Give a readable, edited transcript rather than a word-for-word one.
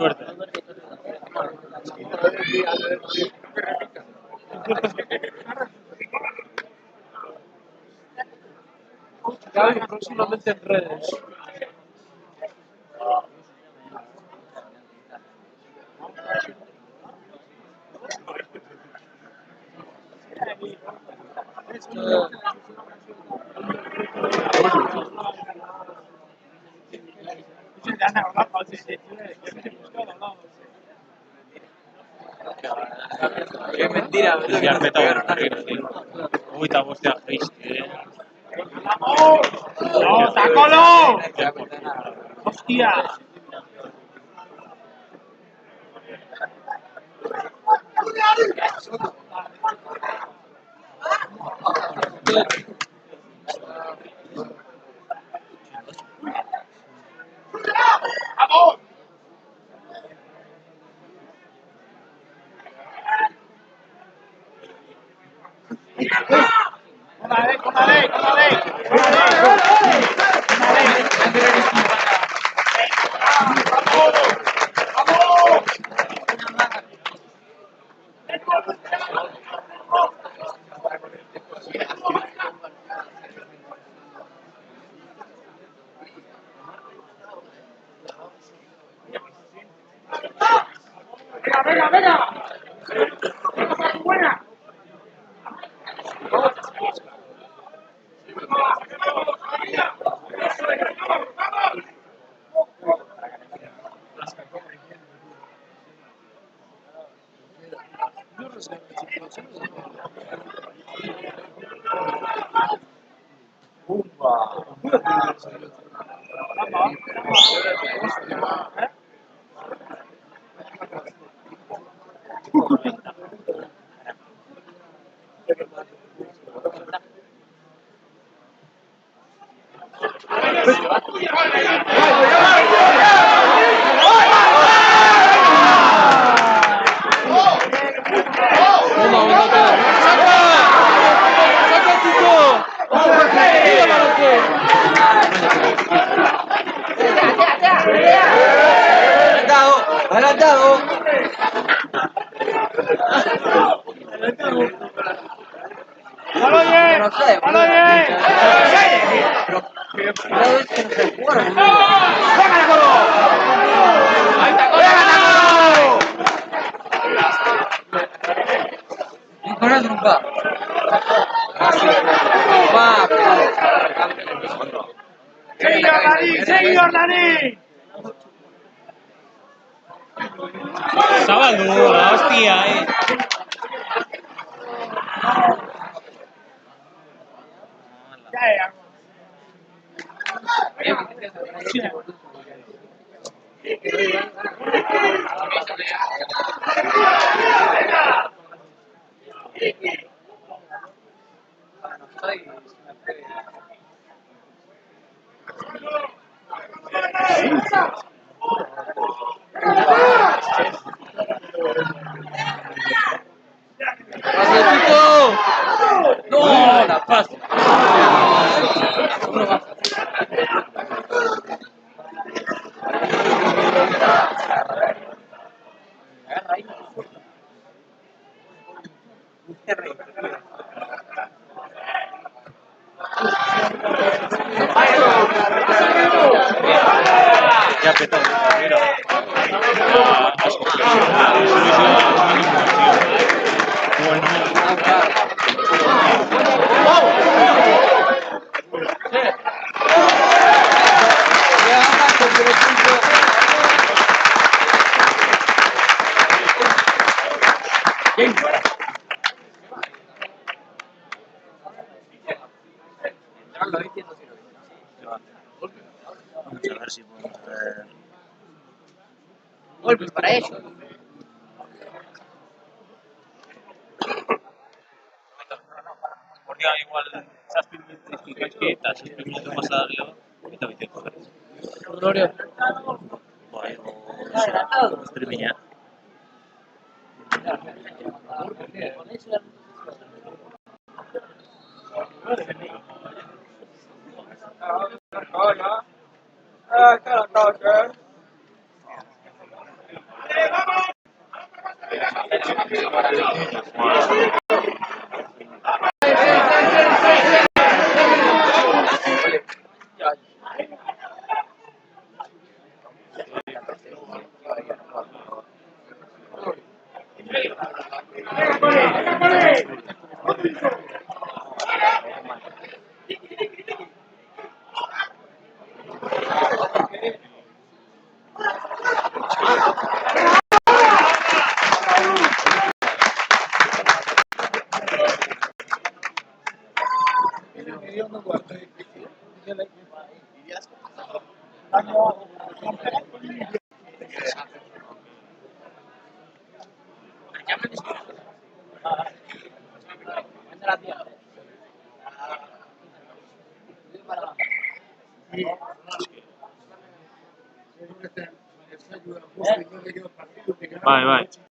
Suerte. Gaby, próximamente en redes. Qué mentira, boludo. Ya petado arriba, tío. Uy, te hostia, triste, ¡No, sacolo! ¡Hostia! ¡Adelantado! ¡Aloye! No sé, boludo. ¡Aloye! Pero cada vez que no se juega, boludo. ¡Sácala, Colo! ¡Ahí está, Colo! Y con el trompa. Va, ¡Seguí, Jordaní! ¡Seguí, Jordaní! Sabadura, hostia, Ya, No, la paz. Ya petado, mira. Asco. lo viste, no sé lo viste. Vamos a ver si podemos ver. Golpes para ellos. Porque igual zazpi minutu pasa dio, eta biteko berriz. Gloria. Bai, streaminga. Bai, bai.